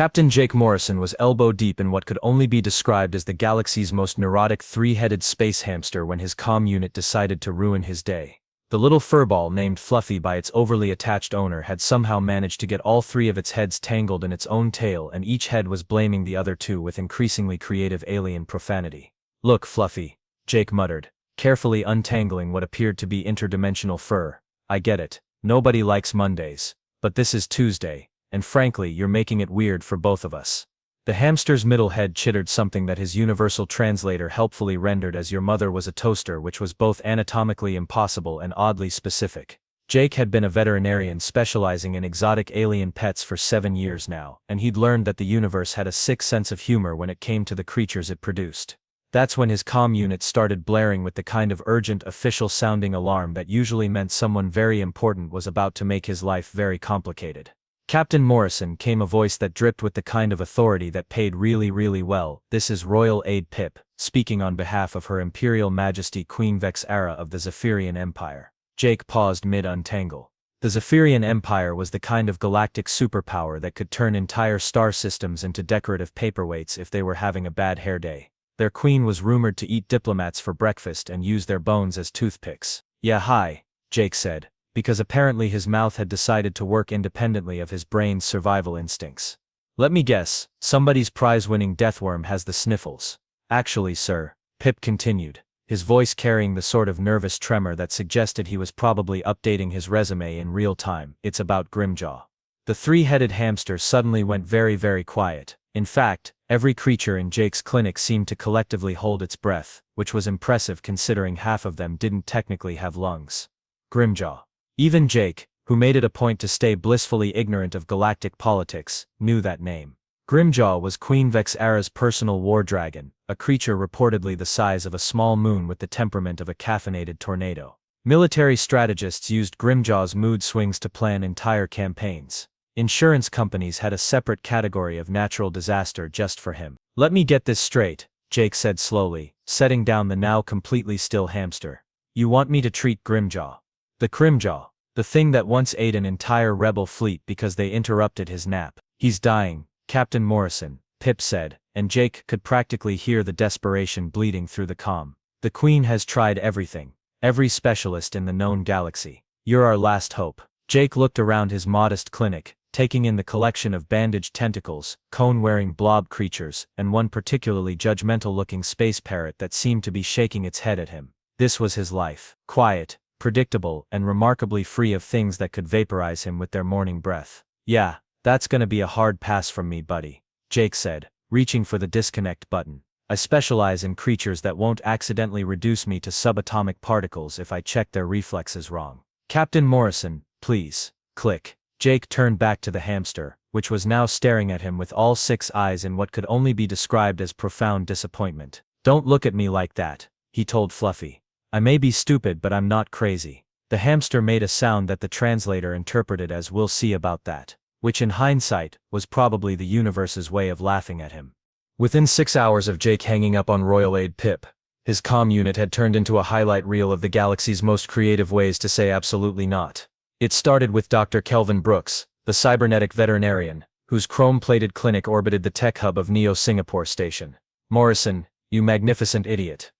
Captain Jake Morrison was elbow-deep in what could only be described as the galaxy's most neurotic three-headed space hamster when his comm unit decided to ruin his day. The little furball named Fluffy by its overly attached owner had somehow managed to get all three of its heads tangled in its own tail, and each head was blaming the other two with increasingly creative alien profanity. "Look, Fluffy," Jake muttered, carefully untangling what appeared to be interdimensional fur. "I get it. Nobody likes Mondays. But this is Tuesday, and frankly, you're making it weird for both of us." The hamster's middle head chittered something that his universal translator helpfully rendered as "your mother was a toaster," which was both anatomically impossible and oddly specific. Jake had been a veterinarian specializing in exotic alien pets for 7 years now, and he'd learned that the universe had a sick sense of humor when it came to the creatures it produced. That's when his comm unit started blaring with the kind of urgent, official-sounding alarm that usually meant someone very important was about to make his life very complicated. "Captain Morrison," came a voice that dripped with the kind of authority that paid really, really well. "This is Royal Aide Pip, speaking on behalf of Her Imperial Majesty Queen Vex'ara of the Zephyrian Empire." Jake paused mid-untangle. The Zephyrian Empire was the kind of galactic superpower that could turn entire star systems into decorative paperweights if they were having a bad hair day. Their queen was rumored to eat diplomats for breakfast and use their bones as toothpicks. "Yeah, hi," Jake said, because apparently his mouth had decided to work independently of his brain's survival instincts. "Let me guess, somebody's prize-winning deathworm has the sniffles." "Actually, sir," Pip continued, his voice carrying the sort of nervous tremor that suggested he was probably updating his resume in real time, "it's about Grimjaw." The three-headed hamster suddenly went very, very quiet. In fact, every creature in Jake's clinic seemed to collectively hold its breath, which was impressive considering half of them didn't technically have lungs. Grimjaw. Even Jake, who made it a point to stay blissfully ignorant of galactic politics, knew that name. Grimjaw was Queen Vex'ara's personal war dragon, a creature reportedly the size of a small moon with the temperament of a caffeinated tornado. Military strategists used Grimjaw's mood swings to plan entire campaigns. Insurance companies had a separate category of natural disaster just for him. "Let me get this straight," Jake said slowly, setting down the now completely still hamster. "You want me to treat Grimjaw? The Grimjaw, the thing that once ate an entire rebel fleet because they interrupted his nap. He's dying, Captain Morrison," Pip said, and Jake could practically hear the desperation bleeding through the comm. "The Queen has tried everything. Every specialist in the known galaxy. You're our last hope." Jake looked around his modest clinic, taking in the collection of bandaged tentacles, cone-wearing blob creatures, and one particularly judgmental-looking space parrot that seemed to be shaking its head at him. This was his life. Quiet, predictable, and remarkably free of things that could vaporize him with their morning breath. "Yeah, that's gonna be a hard pass from me, buddy," Jake said, reaching for the disconnect button. "I specialize in creatures that won't accidentally reduce me to subatomic particles if I check their reflexes wrong. Captain Morrison, please." Click. Jake turned back to the hamster, which was now staring at him with all 6 eyes in what could only be described as profound disappointment. "Don't look at me like that," he told Fluffy. "I may be stupid, but I'm not crazy." The hamster made a sound that the translator interpreted as "we'll see about that," which in hindsight, was probably the universe's way of laughing at him. Within 6 hours of Jake hanging up on Royal Aide Pip, his comm unit had turned into a highlight reel of the galaxy's most creative ways to say absolutely not. It started with Dr. Kelvin Brooks, the cybernetic veterinarian, whose chrome-plated clinic orbited the tech hub of Neo Singapore Station. "Morrison, you magnificent idiot."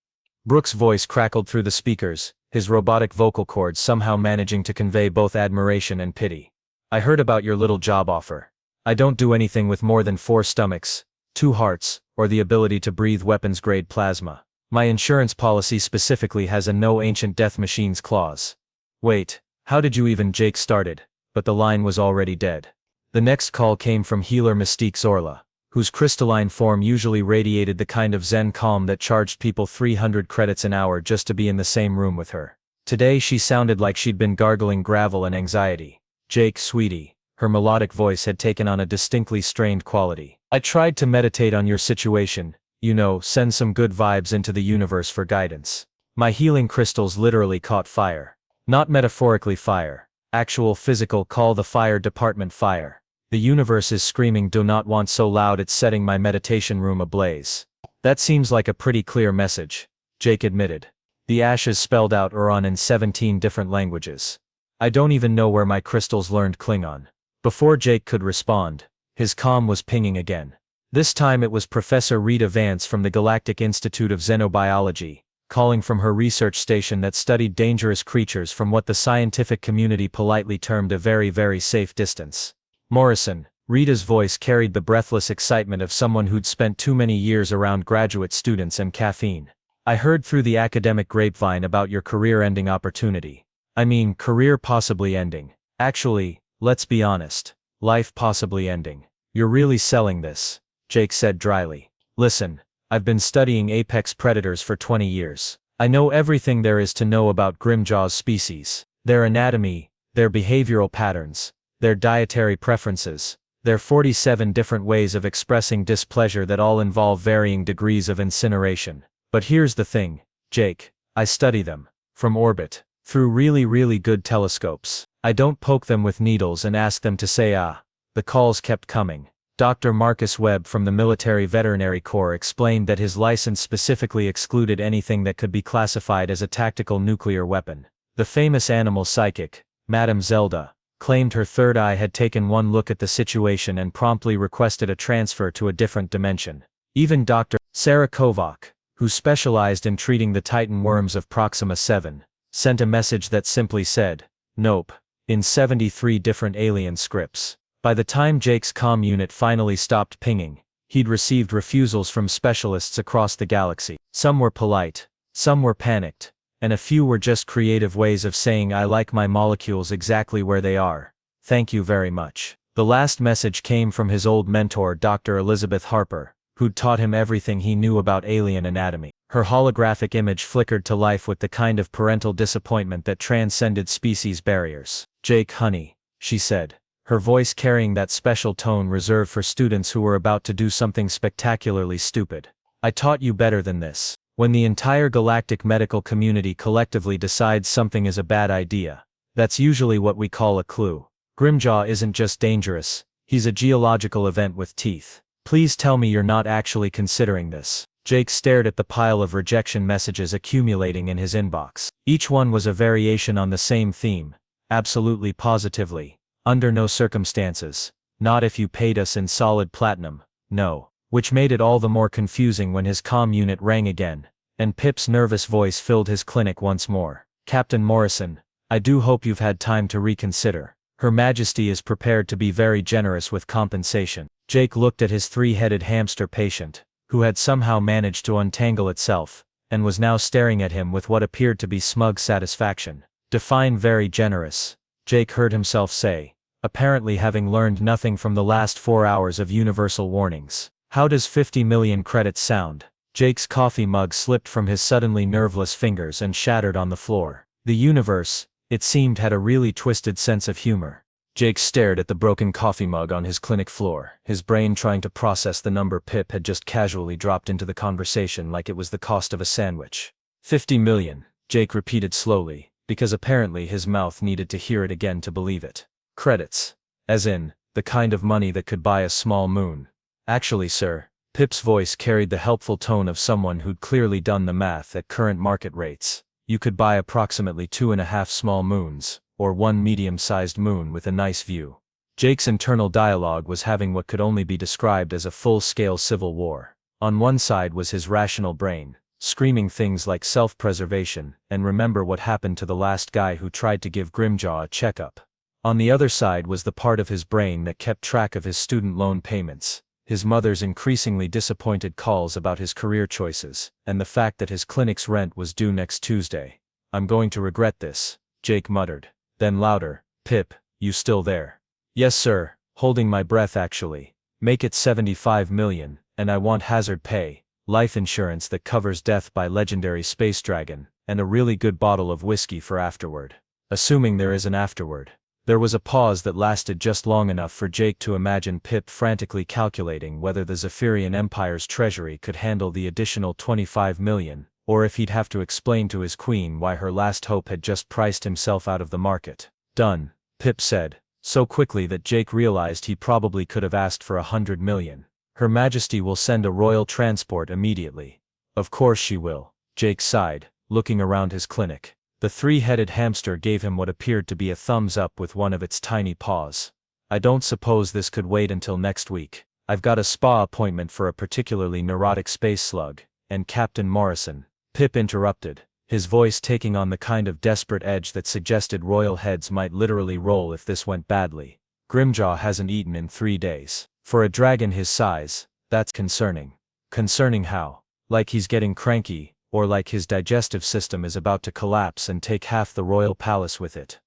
Brooks' voice crackled through the speakers, his robotic vocal cords somehow managing to convey both admiration and pity. "I heard about your little job offer. I don't do anything with more than 4 stomachs, 2 hearts, or the ability to breathe weapons-grade plasma. My insurance policy specifically has a no ancient death machines clause." "Wait. How did you even?" Jake started, but the line was already dead. The next call came from healer Mystique Zorla, whose crystalline form usually radiated the kind of zen calm that charged people 300 credits an hour just to be in the same room with her. Today she sounded like she'd been gargling gravel and anxiety. "Jake, sweetie," her melodic voice had taken on a distinctly strained quality. "I tried to meditate on your situation, send some good vibes into the universe for guidance. My healing crystals literally caught fire. Not metaphorically fire. Actual physical call the fire department fire. The universe is screaming do not want so loud it's setting my meditation room ablaze." "That seems like a pretty clear message," Jake admitted. The ashes spelled out Uran in 17 different languages. "I don't even know where my crystals learned Klingon." Before Jake could respond, His comm was pinging again. This time it was Professor Rita Vance from the Galactic Institute of Xenobiology, calling from her research station that studied dangerous creatures from what the scientific community politely termed a very, very safe distance. Morrison, Rita's voice carried the breathless excitement of someone who'd spent too many years around graduate students and caffeine. I heard through the academic grapevine about your career-ending opportunity. I mean, career possibly ending. Actually, let's be honest. Life possibly ending. You're really selling this, Jake said dryly. Listen, I've been studying apex predators for 20 years. I know everything there is to know about Grimjaw's species. Their anatomy, their behavioral patterns, their dietary preferences, their 47 different ways of expressing displeasure that all involve varying degrees of incineration. But here's the thing, Jake, I study them. From orbit. Through really, really good telescopes. I don't poke them with needles and ask them to say ah. The calls kept coming. Dr. Marcus Webb from the Military Veterinary Corps explained that his license specifically excluded anything that could be classified as a tactical nuclear weapon. The famous animal psychic, Madame Zelda, claimed her third eye had taken one look at the situation and promptly requested a transfer to a different dimension. Even Dr. Sarah Kovac, who specialized in treating the Titan worms of Proxima 7, sent a message that simply said, nope, in 73 different alien scripts. By the time Jake's comm unit finally stopped pinging, he'd received refusals from specialists across the galaxy. Some were polite, some were panicked, and a few were just creative ways of saying I like my molecules exactly where they are. Thank you very much. The last message came from his old mentor Dr. Elizabeth Harper, who'd taught him everything he knew about alien anatomy. Her holographic image flickered to life with the kind of parental disappointment that transcended species barriers. Jake, honey, she said, her voice carrying that special tone reserved for students who were about to do something spectacularly stupid. I taught you better than this. When the entire galactic medical community collectively decides something is a bad idea, that's usually what we call a clue. Grimjaw isn't just dangerous, he's a geological event with teeth. Please tell me you're not actually considering this. Jake stared at the pile of rejection messages accumulating in his inbox. Each one was a variation on the same theme. Absolutely positively. Under no circumstances. Not if you paid us in solid platinum. No. Which made it all the more confusing when his comm unit rang again, and Pip's nervous voice filled his clinic once more. Captain Morrison, I do hope you've had time to reconsider. Her Majesty is prepared to be very generous with compensation. Jake looked at his three-headed hamster patient, who had somehow managed to untangle itself, and was now staring at him with what appeared to be smug satisfaction. Define very generous, Jake heard himself say, apparently having learned nothing from the last 4 hours of universal warnings. How does 50 million credits sound? Jake's coffee mug slipped from his suddenly nerveless fingers and shattered on the floor. The universe, it seemed, had a really twisted sense of humor. Jake stared at the broken coffee mug on his clinic floor, his brain trying to process the number Pip had just casually dropped into the conversation like it was the cost of a sandwich. 50 million, Jake repeated slowly, because apparently his mouth needed to hear it again to believe it. Credits. As in, the kind of money that could buy a small moon. Actually, sir, Pip's voice carried the helpful tone of someone who'd clearly done the math at current market rates. You could buy approximately 2.5 small moons, or 1 medium-sized moon with a nice view. Jake's internal dialogue was having what could only be described as a full-scale civil war. On one side was his rational brain, screaming things like self-preservation, and remember what happened to the last guy who tried to give Grimjaw a checkup. On the other side was the part of his brain that kept track of his student loan payments, his mother's increasingly disappointed calls about his career choices, and the fact that his clinic's rent was due next Tuesday. I'm going to regret this, Jake muttered. Then louder, Pip, you still there? Yes sir, holding my breath actually. Make it 75 million, and I want hazard pay, life insurance that covers death by legendary space dragon, and a really good bottle of whiskey for afterward. Assuming there is an afterward. There was a pause that lasted just long enough for Jake to imagine Pip frantically calculating whether the Zephyrian Empire's treasury could handle the additional 25 million, or if he'd have to explain to his queen why her last hope had just priced himself out of the market. Done, Pip said, so quickly that Jake realized he probably could have asked for 100 million. Her Majesty will send a royal transport immediately. Of course she will, Jake sighed, looking around his clinic. The three-headed hamster gave him what appeared to be a thumbs up with one of its tiny paws. I don't suppose this could wait until next week. I've got a spa appointment for a particularly neurotic space slug, and Captain Morrison. Pip interrupted, his voice taking on the kind of desperate edge that suggested royal heads might literally roll if this went badly. Grimjaw hasn't eaten in 3 days. For a dragon his size, that's concerning. Concerning how? Like he's getting cranky, or like his digestive system is about to collapse and take half the royal palace with it.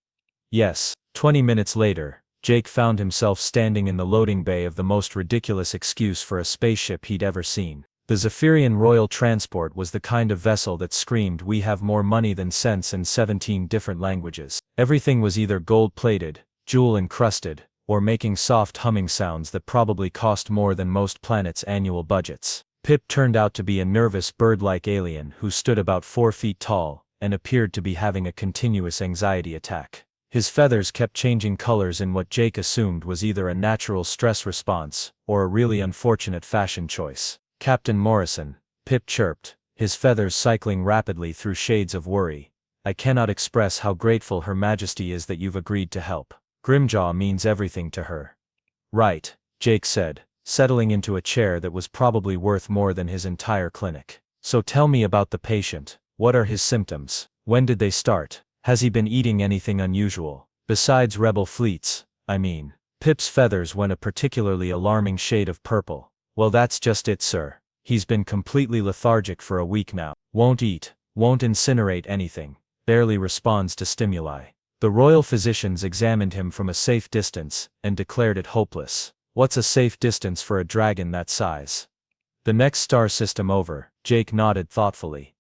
Yes, 20 minutes later, Jake found himself standing in the loading bay of the most ridiculous excuse for a spaceship he'd ever seen. The Zephyrian Royal Transport was the kind of vessel that screamed "We have more money than sense" in 17 different languages. Everything was either gold-plated, jewel-encrusted, or making soft humming sounds that probably cost more than most planets' annual budgets. Pip turned out to be a nervous bird-like alien who stood about 4 feet tall and appeared to be having a continuous anxiety attack. His feathers kept changing colors in what Jake assumed was either a natural stress response or a really unfortunate fashion choice. "Captain Morrison," Pip chirped, his feathers cycling rapidly through shades of worry. "I cannot express how grateful Her Majesty is that you've agreed to help. Grimjaw means everything to her." "Right," Jake said, settling into a chair that was probably worth more than his entire clinic. "So tell me about the patient. What are his symptoms? When did they start? Has he been eating anything unusual? Besides rebel fleets, I mean." Pip's feathers went a particularly alarming shade of purple. "Well, that's just it, sir. He's been completely lethargic for a week now. Won't eat, won't incinerate anything, barely responds to stimuli." The royal physicians examined him from a safe distance and declared it hopeless. What's a safe distance for a dragon that size? "The next star system over," Jake nodded thoughtfully.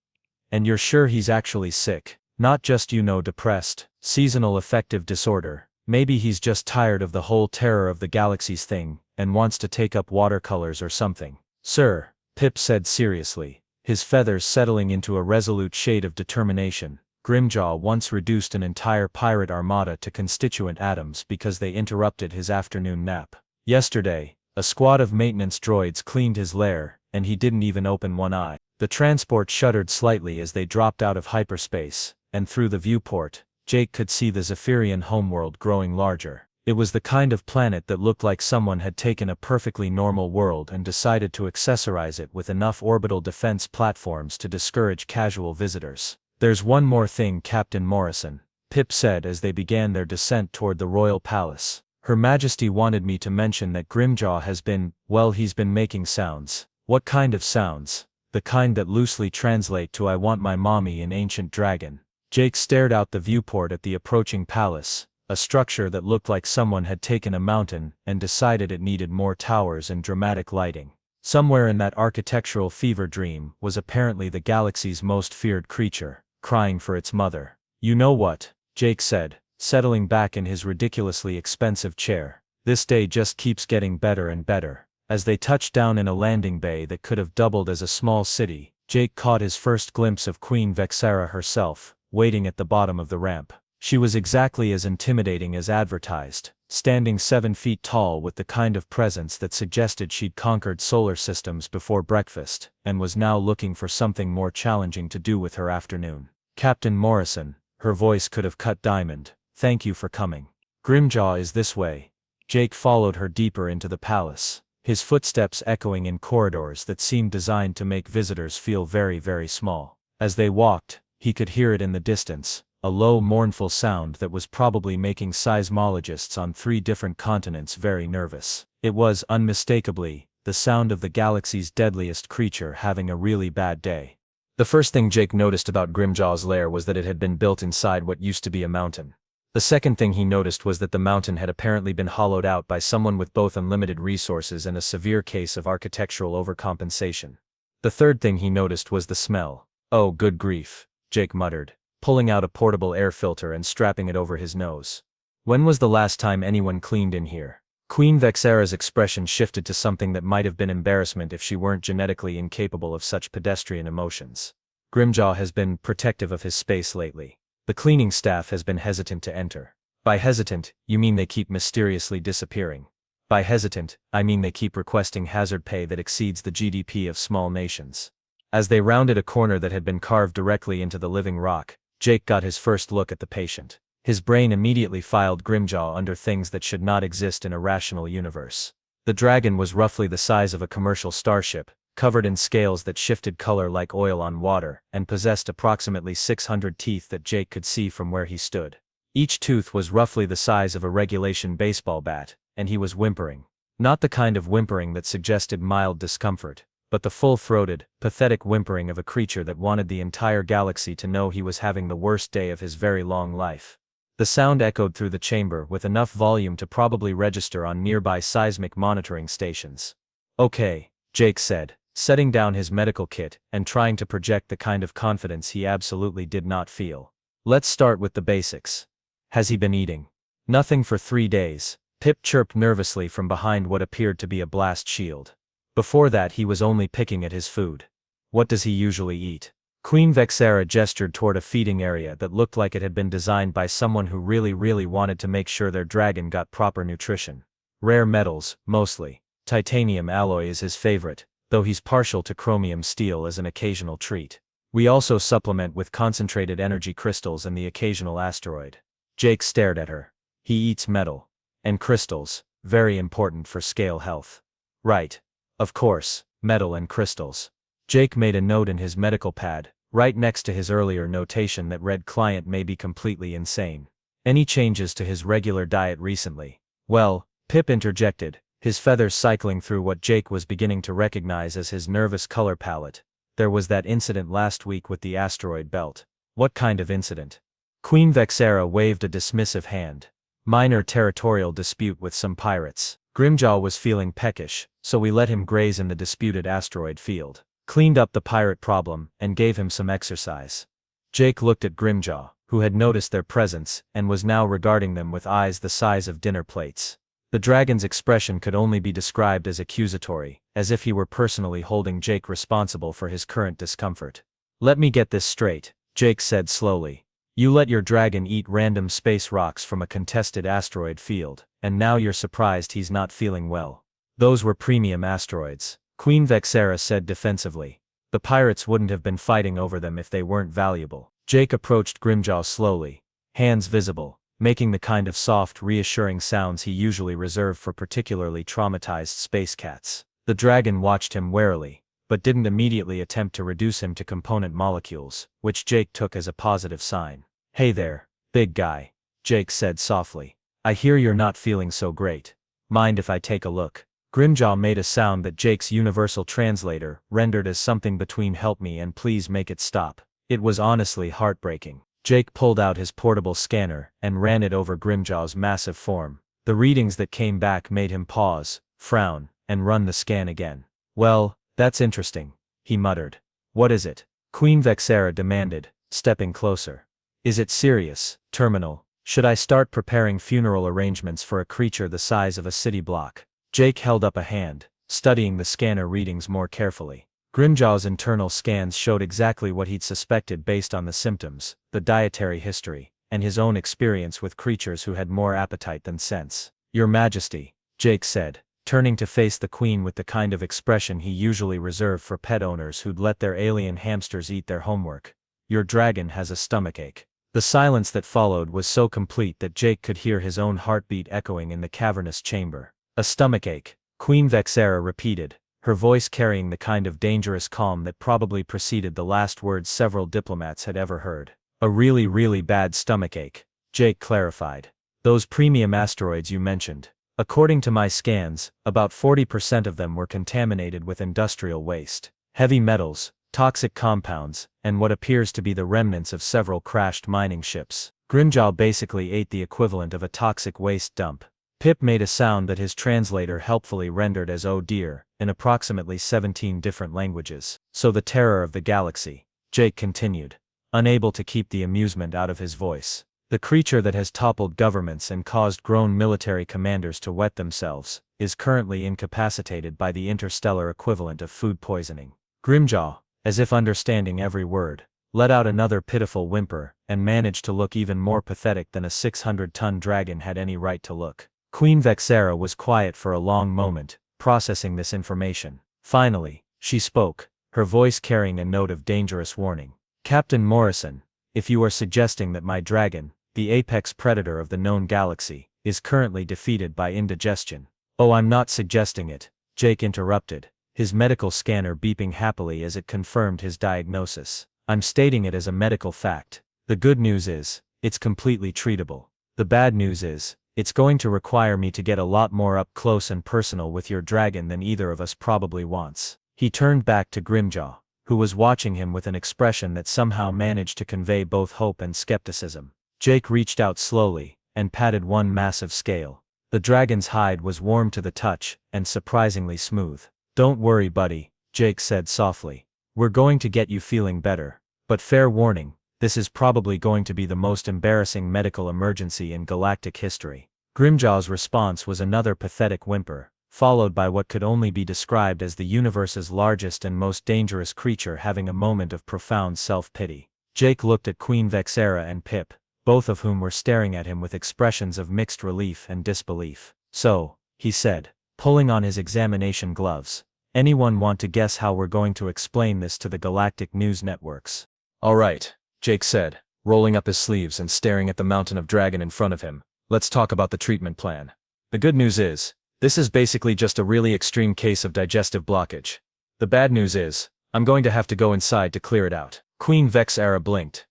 "And you're sure he's actually sick? Not just, depressed, seasonal affective disorder? Maybe he's just tired of the whole terror of the galaxies thing and wants to take up watercolors or something." "Sir," Pip said seriously, his feathers settling into a resolute shade of determination, "Grimjaw once reduced an entire pirate armada to constituent atoms because they interrupted his afternoon nap. Yesterday, a squad of maintenance droids cleaned his lair, and he didn't even open one eye." The transport shuddered slightly as they dropped out of hyperspace, and through the viewport, Jake could see the Zephyrian homeworld growing larger. It was the kind of planet that looked like someone had taken a perfectly normal world and decided to accessorize it with enough orbital defense platforms to discourage casual visitors. "There's one more thing, Captain Morrison," Pip said as they began their descent toward the royal palace. "Her Majesty wanted me to mention that Grimjaw has been, well, he's been making sounds." "What kind of sounds?" "The kind that loosely translate to 'I want my mommy' in Ancient Dragon." Jake stared out the viewport at the approaching palace, a structure that looked like someone had taken a mountain and decided it needed more towers and dramatic lighting. Somewhere in that architectural fever dream was apparently the galaxy's most feared creature, crying for its mother. "You know what?" Jake said, settling back in his ridiculously expensive chair. "This day just keeps getting better and better." As they touched down in a landing bay that could have doubled as a small city, Jake caught his first glimpse of Queen Vexera herself, waiting at the bottom of the ramp. She was exactly as intimidating as advertised, standing 7 feet tall with the kind of presence that suggested she'd conquered solar systems before breakfast, and was now looking for something more challenging to do with her afternoon. "Captain Morrison," her voice could have cut diamond, "thank you for coming. Grimjaw is this way." Jake followed her deeper into the palace, his footsteps echoing in corridors that seemed designed to make visitors feel very, very small. As they walked, he could hear it in the distance, a low, mournful sound that was probably making seismologists on 3 different continents very nervous. It was, unmistakably, the sound of the galaxy's deadliest creature having a really bad day. The first thing Jake noticed about Grimjaw's lair was that it had been built inside what used to be a mountain. The second thing he noticed was that the mountain had apparently been hollowed out by someone with both unlimited resources and a severe case of architectural overcompensation. The third thing he noticed was the smell. "Oh, good grief," Jake muttered, pulling out a portable air filter and strapping it over his nose. "When was the last time anyone cleaned in here?" Queen Vexera's expression shifted to something that might have been embarrassment if she weren't genetically incapable of such pedestrian emotions. "Grimjaw has been protective of his space lately. The cleaning staff has been hesitant to enter." "By hesitant, you mean they keep mysteriously disappearing?" "By hesitant, I mean they keep requesting hazard pay that exceeds the GDP of small nations." As they rounded a corner that had been carved directly into the living rock, Jake got his first look at the patient. His brain immediately filed Grimjaw under things that should not exist in a rational universe. The dragon was roughly the size of a commercial starship, covered in scales that shifted color like oil on water, and possessed approximately 600 teeth that Jake could see from where he stood. Each tooth was roughly the size of a regulation baseball bat, and he was whimpering. Not the kind of whimpering that suggested mild discomfort, but the full-throated, pathetic whimpering of a creature that wanted the entire galaxy to know he was having the worst day of his very long life. The sound echoed through the chamber with enough volume to probably register on nearby seismic monitoring stations. "Okay," Jake said, setting down his medical kit and trying to project the kind of confidence he absolutely did not feel. "Let's start with the basics. Has he been eating?" "Nothing for 3 days," Pip chirped nervously from behind what appeared to be a blast shield. "Before that he was only picking at his food." "What does he usually eat?" Queen Vexera gestured toward a feeding area that looked like it had been designed by someone who really wanted to make sure their dragon got proper nutrition. "Rare metals, mostly. Titanium alloy is his favorite, though he's partial to chromium steel as an occasional treat. We also supplement with concentrated energy crystals and the occasional asteroid." Jake stared at her. "He eats metal. And crystals, very important for scale health." "Right. Of course, metal and crystals." Jake made a note in his medical pad, right next to his earlier notation that read client may be completely insane. "Any changes to his regular diet recently?" "Well," Pip interjected, his feathers cycling through what Jake was beginning to recognize as his nervous color palette. "There was that incident last week with the asteroid belt." "What kind of incident?" Queen Vexera waved a dismissive hand. "Minor territorial dispute with some pirates. Grimjaw was feeling peckish, so we let him graze in the disputed asteroid field. Cleaned up the pirate problem, and gave him some exercise." Jake looked at Grimjaw, who had noticed their presence, and was now regarding them with eyes the size of dinner plates. The dragon's expression could only be described as accusatory, as if he were personally holding Jake responsible for his current discomfort. "Let me get this straight," Jake said slowly. "You let your dragon eat random space rocks from a contested asteroid field, and now you're surprised he's not feeling well." "Those were premium asteroids," Queen Vexera said defensively. "The pirates wouldn't have been fighting over them if they weren't valuable." Jake approached Grimjaw slowly, hands visible, making the kind of soft, reassuring sounds he usually reserved for particularly traumatized space cats. The dragon watched him warily, but didn't immediately attempt to reduce him to component molecules, which Jake took as a positive sign. "Hey there, big guy," Jake said softly. "I hear you're not feeling so great. Mind if I take a look?" Grimjaw made a sound that Jake's universal translator rendered as something between "help me" and "please make it stop." It was honestly heartbreaking. Jake pulled out his portable scanner and ran it over Grimjaw's massive form. The readings that came back made him pause, frown, and run the scan again. "Well, that's interesting," he muttered. "What is it?" Queen Vexera demanded, stepping closer. "Is it serious, terminal? Should I start preparing funeral arrangements for a creature the size of a city block?" Jake held up a hand, studying the scanner readings more carefully. Grimjaw's internal scans showed exactly what he'd suspected based on the symptoms, the dietary history, and his own experience with creatures who had more appetite than sense. "Your Majesty," Jake said, turning to face the Queen with the kind of expression he usually reserved for pet owners who'd let their alien hamsters eat their homework. "Your dragon has a stomachache." The silence that followed was so complete that Jake could hear his own heartbeat echoing in the cavernous chamber. "A stomachache," Queen Vexera repeated, her voice carrying the kind of dangerous calm that probably preceded the last words several diplomats had ever heard. "A really bad stomachache," Jake clarified. "Those premium asteroids you mentioned. According to my scans, about 40% of them were contaminated with industrial waste, heavy metals, toxic compounds, and what appears to be the remnants of several crashed mining ships. Grimjaw basically ate the equivalent of a toxic waste dump." Pip made a sound that his translator helpfully rendered as "oh dear," in approximately 17 different languages. "So the terror of the galaxy," Jake continued, unable to keep the amusement out of his voice. "The creature that has toppled governments and caused grown military commanders to wet themselves, is currently incapacitated by the interstellar equivalent of food poisoning." Grimjaw, as if understanding every word, let out another pitiful whimper, and managed to look even more pathetic than a 600-ton dragon had any right to look. Queen Vexera was quiet for a long moment, processing this information. Finally, she spoke, her voice carrying a note of dangerous warning. "Captain Morrison, if you are suggesting that my dragon, the apex predator of the known galaxy, is currently defeated by indigestion. Oh, I'm not suggesting it, Jake interrupted, his medical scanner beeping happily as it confirmed his diagnosis. I'm stating it as a medical fact. The good news is, it's completely treatable. The bad news is, it's going to require me to get a lot more up close and personal with your dragon than either of us probably wants. He turned back to Grimjaw, who was watching him with an expression that somehow managed to convey both hope and skepticism. Jake reached out slowly, and patted one massive scale. The dragon's hide was warm to the touch, and surprisingly smooth. Don't worry, buddy, Jake said softly. We're going to get you feeling better. But fair warning, this is probably going to be the most embarrassing medical emergency in galactic history. Grimjaw's response was another pathetic whimper, followed by what could only be described as the universe's largest and most dangerous creature having a moment of profound self-pity. Jake looked at Queen Vexera and Pip, both of whom were staring at him with expressions of mixed relief and disbelief. So, he said, pulling on his examination gloves, anyone want to guess how we're going to explain this to the galactic news networks? All right, Jake said, rolling up his sleeves and staring at the mountain of dragon in front of him. Let's talk about the treatment plan. The good news is, this is basically just a really extreme case of digestive blockage. The bad news is, I'm going to have to go inside to clear it out. Queen Vexera blinked.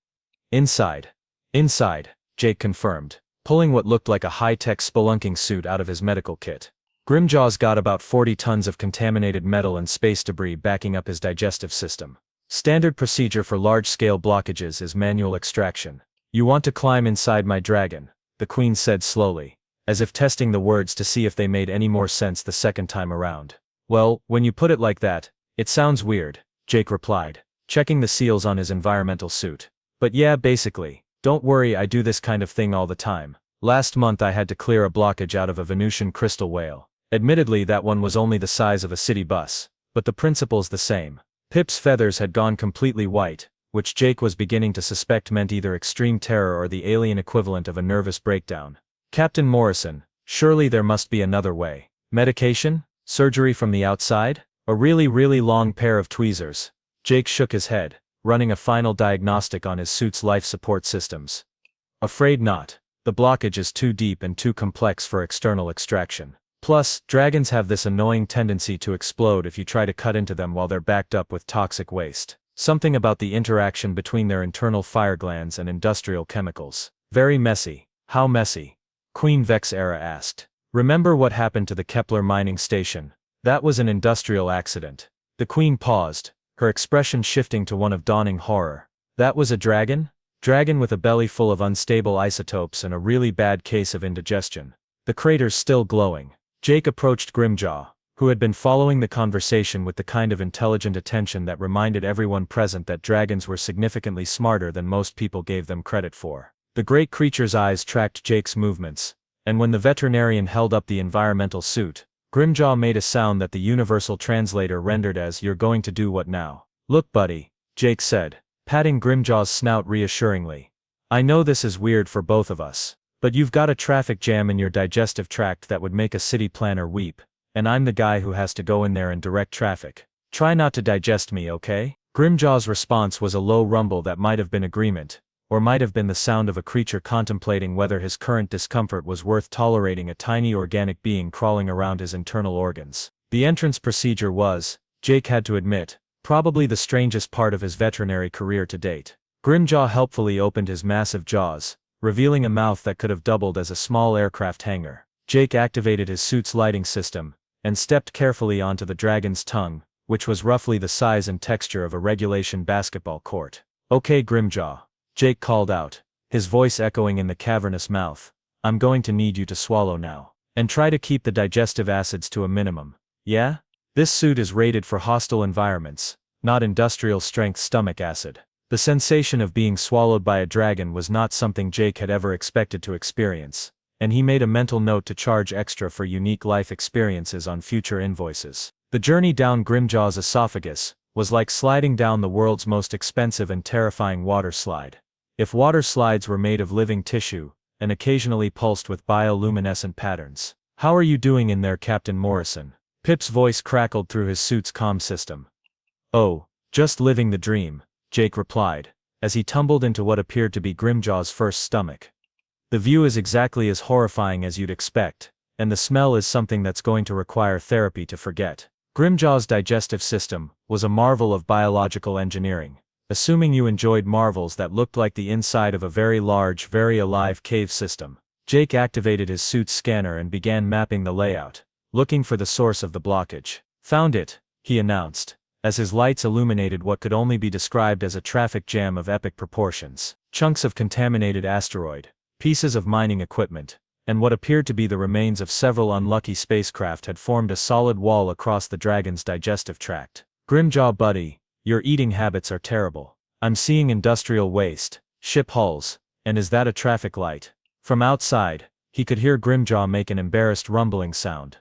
Inside, Jake confirmed, pulling what looked like a high-tech spelunking suit out of his medical kit. Grimjaw's got about 40 tons of contaminated metal and space debris backing up his digestive system. Standard procedure for large-scale blockages is manual extraction. You want to climb inside my dragon, the queen said slowly, as if testing the words to see if they made any more sense the second time around. Well, when you put it like that, it sounds weird, Jake replied, checking the seals on his environmental suit. But yeah, basically. Don't worry, I do this kind of thing all the time. Last month I had to clear a blockage out of a Venusian crystal whale. Admittedly, that one was only the size of a city bus, but the principle's the same. Pip's feathers had gone completely white, which Jake was beginning to suspect meant either extreme terror or the alien equivalent of a nervous breakdown. Captain Morrison, surely there must be another way. Medication? Surgery from the outside? A really, really long pair of tweezers? Jake shook his head, running a final diagnostic on his suit's life support systems. Afraid not. The blockage is too deep and too complex for external extraction. Plus, dragons have this annoying tendency to explode if you try to cut into them while they're backed up with toxic waste. Something about the interaction between their internal fire glands and industrial chemicals. Very messy. How messy? Queen Vexera asked. Remember what happened to the Kepler mining station? That was an industrial accident. The queen paused, her expression shifting to one of dawning horror. That was a dragon? Dragon with a belly full of unstable isotopes and a really bad case of indigestion. The crater's still glowing. Jake approached Grimjaw, who had been following the conversation with the kind of intelligent attention that reminded everyone present that dragons were significantly smarter than most people gave them credit for. The great creature's eyes tracked Jake's movements, and when the veterinarian held up the environmental suit, Grimjaw made a sound that the universal translator rendered as, "You're going to do what now?" "Look, buddy," Jake said, patting Grimjaw's snout reassuringly. "I know this is weird for both of us, but you've got a traffic jam in your digestive tract that would make a city planner weep, and I'm the guy who has to go in there and direct traffic. Try not to digest me, okay?" Grimjaw's response was a low rumble that might have been agreement, or might have been the sound of a creature contemplating whether his current discomfort was worth tolerating a tiny organic being crawling around his internal organs. The entrance procedure was, Jake had to admit, probably the strangest part of his veterinary career to date. Grimjaw helpfully opened his massive jaws, revealing a mouth that could have doubled as a small aircraft hangar. Jake activated his suit's lighting system, and stepped carefully onto the dragon's tongue, which was roughly the size and texture of a regulation basketball court. "Okay, Grimjaw," Jake called out, his voice echoing in the cavernous mouth. "I'm going to need you to swallow now. And try to keep the digestive acids to a minimum. Yeah? This suit is rated for hostile environments, not industrial-strength stomach acid." The sensation of being swallowed by a dragon was not something Jake had ever expected to experience, and he made a mental note to charge extra for unique life experiences on future invoices. The journey down Grimjaw's esophagus was like sliding down the world's most expensive and terrifying water slide. If water slides were made of living tissue, and occasionally pulsed with bioluminescent patterns. "How are you doing in there, Captain Morrison?" Pip's voice crackled through his suit's comm system. "Oh, just living the dream," Jake replied, as he tumbled into what appeared to be Grimjaw's first stomach. The view is exactly as horrifying as you'd expect, and the smell is something that's going to require therapy to forget. Grimjaw's digestive system was a marvel of biological engineering. Assuming you enjoyed marvels that looked like the inside of a very large, very alive cave system, Jake activated his suit's scanner and began mapping the layout, looking for the source of the blockage. Found it, he announced, as his lights illuminated what could only be described as a traffic jam of epic proportions. Chunks of contaminated asteroid, pieces of mining equipment, and what appeared to be the remains of several unlucky spacecraft had formed a solid wall across the dragon's digestive tract. Grimjaw buddy, your eating habits are terrible. I'm seeing industrial waste, ship hulls, and is that a traffic light? From outside, he could hear Grimjaw make an embarrassed rumbling sound.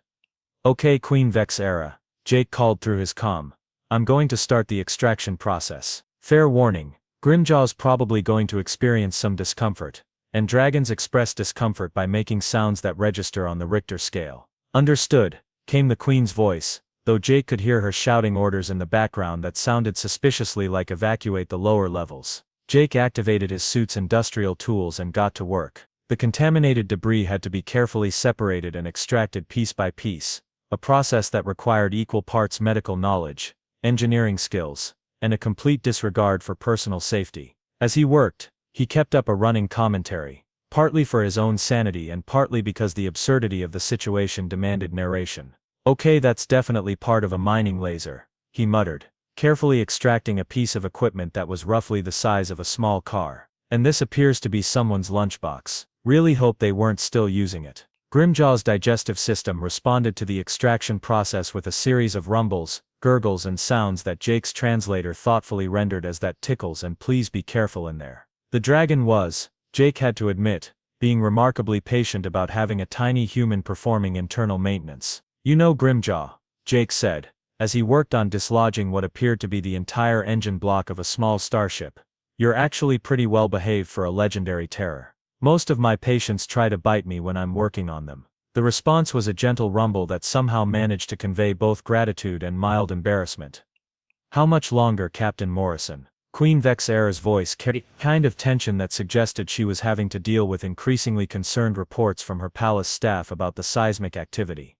Okay Queen Vex era, Jake called through his comm. I'm going to start the extraction process. Fair warning, Grimjaw's probably going to experience some discomfort, and dragons express discomfort by making sounds that register on the Richter scale. Understood, came the Queen's voice, though Jake could hear her shouting orders in the background that sounded suspiciously like evacuate the lower levels. Jake activated his suit's industrial tools and got to work. The contaminated debris had to be carefully separated and extracted piece by piece, a process that required equal parts medical knowledge, engineering skills, and a complete disregard for personal safety. As he worked, he kept up a running commentary, partly for his own sanity and partly because the absurdity of the situation demanded narration. Okay, that's definitely part of a mining laser, he muttered, carefully extracting a piece of equipment that was roughly the size of a small car. And this appears to be someone's lunchbox. Really hope they weren't still using it. Grimjaw's digestive system responded to the extraction process with a series of rumbles, gurgles and sounds that Jake's translator thoughtfully rendered as that tickles and please be careful in there. The dragon was, Jake had to admit, being remarkably patient about having a tiny human performing internal maintenance. You know Grimjaw, Jake said, as he worked on dislodging what appeared to be the entire engine block of a small starship. You're actually pretty well behaved for a legendary terror. Most of my patients try to bite me when I'm working on them. The response was a gentle rumble that somehow managed to convey both gratitude and mild embarrassment. How much longer, Captain Morrison? Queen Vex era's voice carried a kind of tension that suggested she was having to deal with increasingly concerned reports from her palace staff about the seismic activity.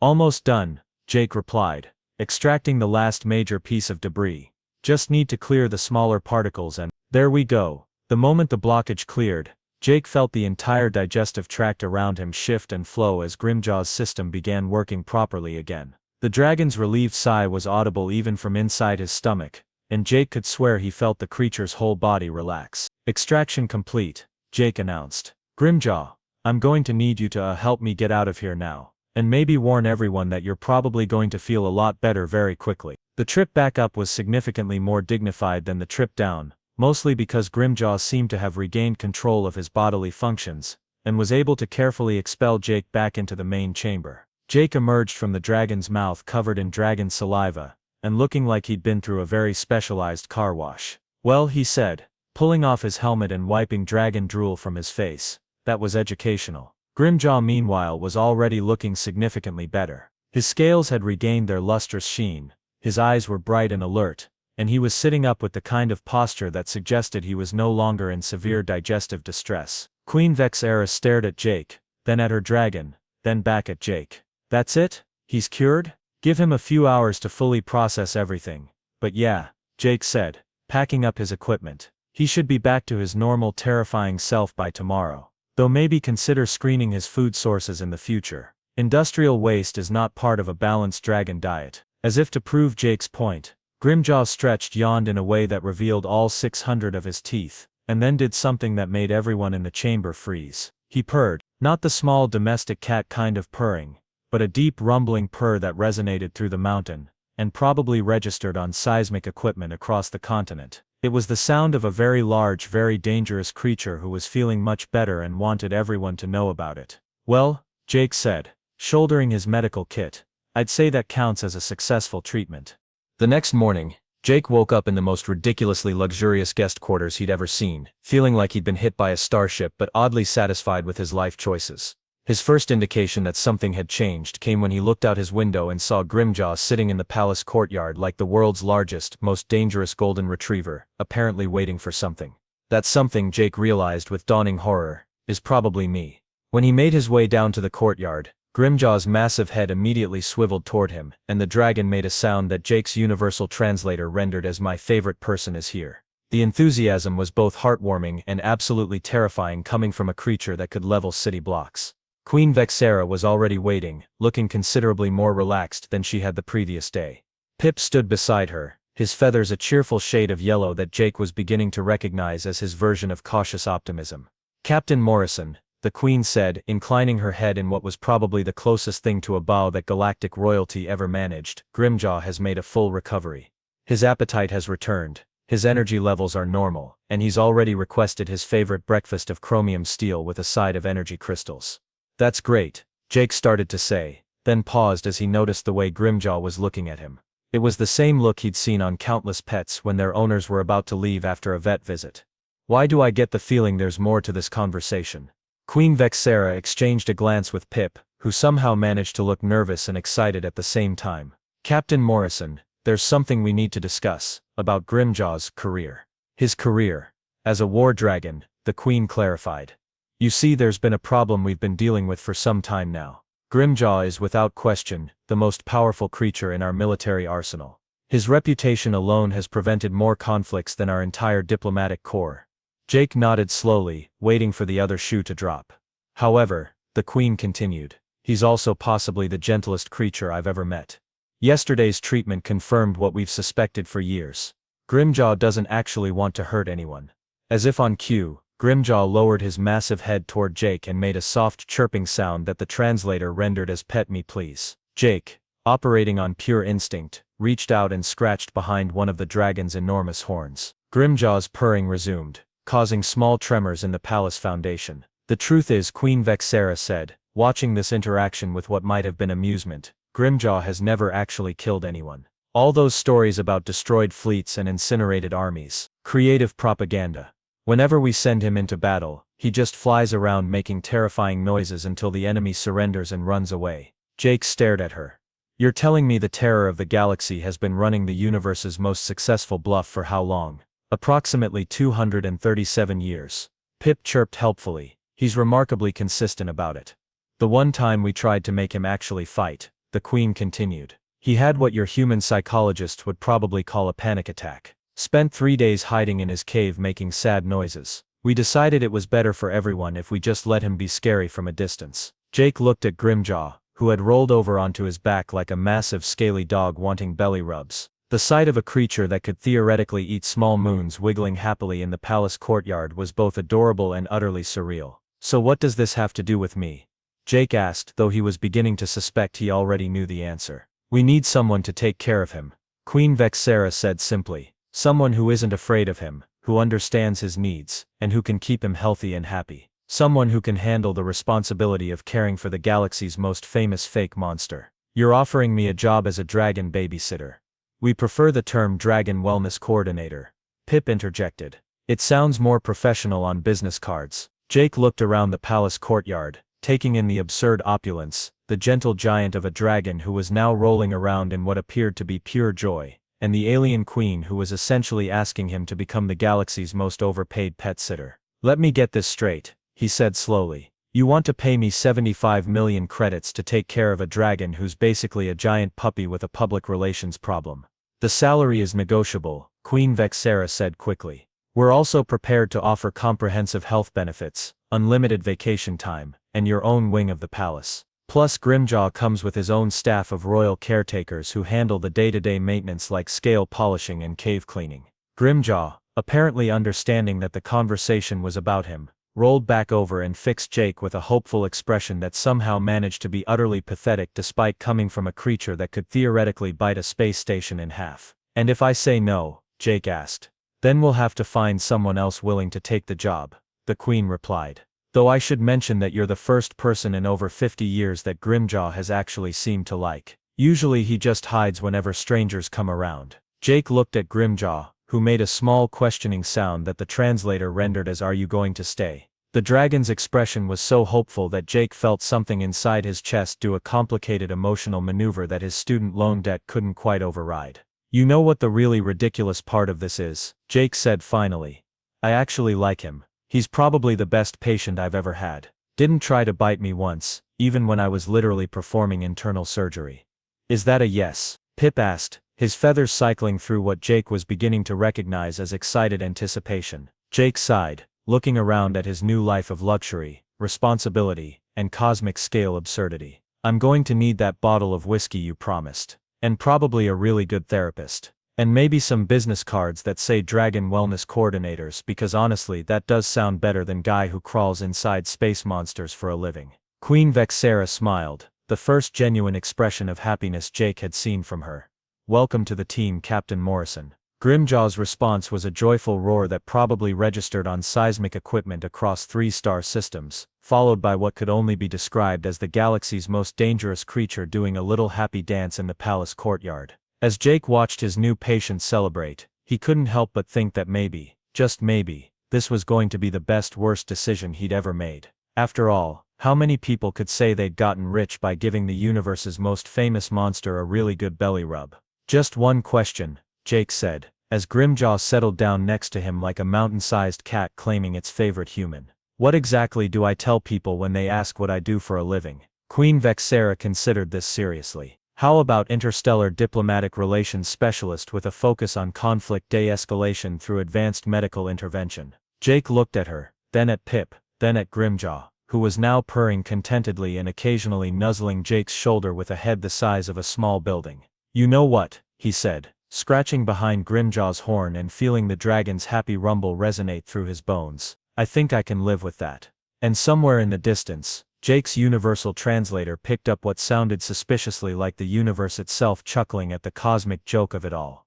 Almost done, Jake replied, extracting the last major piece of debris. Just need to clear the smaller particles and there we go. The moment the blockage cleared, Jake felt the entire digestive tract around him shift and flow as Grimjaw's system began working properly again. The dragon's relieved sigh was audible even from inside his stomach, and Jake could swear he felt the creature's whole body relax. Extraction complete, Jake announced. Grimjaw, I'm going to need you to help me get out of here now, and maybe warn everyone that you're probably going to feel a lot better very quickly. The trip back up was significantly more dignified than the trip down, mostly because Grimjaw seemed to have regained control of his bodily functions, and was able to carefully expel Jake back into the main chamber. Jake emerged from the dragon's mouth covered in dragon saliva, and looking like he'd been through a very specialized car wash. Well, he said, pulling off his helmet and wiping dragon drool from his face, that was educational. Grimjaw meanwhile was already looking significantly better. His scales had regained their lustrous sheen, his eyes were bright and alert, and he was sitting up with the kind of posture that suggested he was no longer in severe digestive distress. Queen Vex era stared at Jake, then at her dragon, then back at Jake. That's it? He's cured? Give him a few hours to fully process everything. But yeah, Jake said, packing up his equipment. He should be back to his normal terrifying self by tomorrow. Though maybe consider screening his food sources in the future. Industrial waste is not part of a balanced dragon diet. As if to prove Jake's point, Grimjaw stretched yawned in a way that revealed all 600 of his teeth, and then did something that made everyone in the chamber freeze. He purred, not the small domestic cat kind of purring, but a deep rumbling purr that resonated through the mountain, and probably registered on seismic equipment across the continent. It was the sound of a very large, very dangerous creature who was feeling much better and wanted everyone to know about it. Well, Jake said, shouldering his medical kit, I'd say that counts as a successful treatment. The next morning, Jake woke up in the most ridiculously luxurious guest quarters he'd ever seen, feeling like he'd been hit by a starship but oddly satisfied with his life choices. His first indication that something had changed came when he looked out his window and saw Grimjaw sitting in the palace courtyard like the world's largest, most dangerous golden retriever, apparently waiting for something. That something, Jake realized with dawning horror, is probably me. When he made his way down to the courtyard, Grimjaw's massive head immediately swiveled toward him, and the dragon made a sound that Jake's universal translator rendered as "my favorite person is here." The enthusiasm was both heartwarming and absolutely terrifying coming from a creature that could level city blocks. Queen Vexera was already waiting, looking considerably more relaxed than she had the previous day. Pip stood beside her, his feathers a cheerful shade of yellow that Jake was beginning to recognize as his version of cautious optimism. "Captain Morrison," the Queen said, inclining her head in what was probably the closest thing to a bow that Galactic royalty ever managed, "Grimjaw has made a full recovery. His appetite has returned, his energy levels are normal, and he's already requested his favorite breakfast of chromium steel with a side of energy crystals." "That's great," Jake started to say, then paused as he noticed the way Grimjaw was looking at him. It was the same look he'd seen on countless pets when their owners were about to leave after a vet visit. "Why do I get the feeling there's more to this conversation?" Queen Vexera exchanged a glance with Pip, who somehow managed to look nervous and excited at the same time. "Captain Morrison, there's something we need to discuss, about Grimjaw's career." "His career? As a war dragon," the Queen clarified. "You see, there's been a problem we've been dealing with for some time now. Grimjaw is without question the most powerful creature in our military arsenal. His reputation alone has prevented more conflicts than our entire diplomatic corps." Jake nodded slowly, waiting for the other shoe to drop. "However," the Queen continued, "he's also possibly the gentlest creature I've ever met. Yesterday's treatment confirmed what we've suspected for years. Grimjaw doesn't actually want to hurt anyone." As if on cue, Grimjaw lowered his massive head toward Jake and made a soft chirping sound that the translator rendered as "pet me please." Jake, operating on pure instinct, reached out and scratched behind one of the dragon's enormous horns. Grimjaw's purring resumed, causing small tremors in the palace foundation. "The truth is," Queen Vexera said, watching this interaction with what might have been amusement, "Grimjaw has never actually killed anyone. All those stories about destroyed fleets and incinerated armies, creative propaganda. Whenever we send him into battle, he just flies around making terrifying noises until the enemy surrenders and runs away." Jake stared at her. "You're telling me the terror of the galaxy has been running the universe's most successful bluff for how long?" "Approximately 237 years. Pip chirped helpfully. "He's remarkably consistent about it. The one time we tried to make him actually fight," the Queen continued, "he had what your human psychologists would probably call a panic attack. Spent 3 days hiding in his cave making sad noises. We decided it was better for everyone if we just let him be scary from a distance." Jake looked at Grimjaw, who had rolled over onto his back like a massive scaly dog wanting belly rubs. The sight of a creature that could theoretically eat small moons wiggling happily in the palace courtyard was both adorable and utterly surreal. "So what does this have to do with me?" Jake asked, though he was beginning to suspect he already knew the answer. "We need someone to take care of him," Queen Vexera said simply. "Someone who isn't afraid of him, who understands his needs, and who can keep him healthy and happy. Someone who can handle the responsibility of caring for the galaxy's most famous fake monster." "You're offering me a job as a dragon babysitter." "We prefer the term dragon wellness coordinator," Pip interjected. "It sounds more professional on business cards." Jake looked around the palace courtyard, taking in the absurd opulence, the gentle giant of a dragon who was now rolling around in what appeared to be pure joy, and the alien queen who was essentially asking him to become the galaxy's most overpaid pet sitter. "Let me get this straight," he said slowly. "You want to pay me 75 million credits to take care of a dragon who's basically a giant puppy with a public relations problem." "The salary is negotiable," Queen Vexera said quickly. "We're also prepared to offer comprehensive health benefits, unlimited vacation time, and your own wing of the palace. Plus Grimjaw comes with his own staff of royal caretakers who handle the day-to-day maintenance like scale polishing and cave cleaning." Grimjaw, apparently understanding that the conversation was about him, rolled back over and fixed Jake with a hopeful expression that somehow managed to be utterly pathetic despite coming from a creature that could theoretically bite a space station in half. "And if I say no?" Jake asked. "Then we'll have to find someone else willing to take the job," the Queen replied. "Though I should mention that you're the first person in over 50 years that Grimjaw has actually seemed to like. Usually he just hides whenever strangers come around." Jake looked at Grimjaw, who made a small questioning sound that the translator rendered as "Are you going to stay?" The dragon's expression was so hopeful that Jake felt something inside his chest do a complicated emotional maneuver that his student loan debt couldn't quite override. "You know what the really ridiculous part of this is?" Jake said finally. "I actually like him. He's probably the best patient I've ever had. Didn't try to bite me once, even when I was literally performing internal surgery. Is that a yes? Pip asked, his feathers cycling through what Jake was beginning to recognize as excited anticipation. Jake sighed, looking around at his new life of luxury, responsibility, and cosmic-scale absurdity. I'm going to need that bottle of whiskey you promised. And probably a really good therapist. And maybe some business cards that say Dragon Wellness Coordinators, because honestly that does sound better than guy who crawls inside space monsters for a living. Queen Vexera smiled, the first genuine expression of happiness Jake had seen from her. Welcome to the team, Captain Morrison. Grimjaw's response was a joyful roar that probably registered on seismic equipment across 3-star systems, followed by what could only be described as the galaxy's most dangerous creature doing a little happy dance in the palace courtyard. As Jake watched his new patient celebrate, he couldn't help but think that maybe, just maybe, this was going to be the worst decision he'd ever made. After all, how many people could say they'd gotten rich by giving the universe's most famous monster a really good belly rub? Just one question, Jake said, as Grimjaw settled down next to him like a mountain-sized cat claiming its favorite human. What exactly do I tell people when they ask what I do for a living? Queen Vexera considered this seriously. How about interstellar diplomatic relations specialist with a focus on conflict de-escalation through advanced medical intervention? Jake looked at her, then at Pip, then at Grimjaw, who was now purring contentedly and occasionally nuzzling Jake's shoulder with a head the size of a small building. You know what, he said, scratching behind Grimjaw's horn and feeling the dragon's happy rumble resonate through his bones. I think I can live with that. And somewhere in the distance, Jake's universal translator picked up what sounded suspiciously like the universe itself chuckling at the cosmic joke of it all.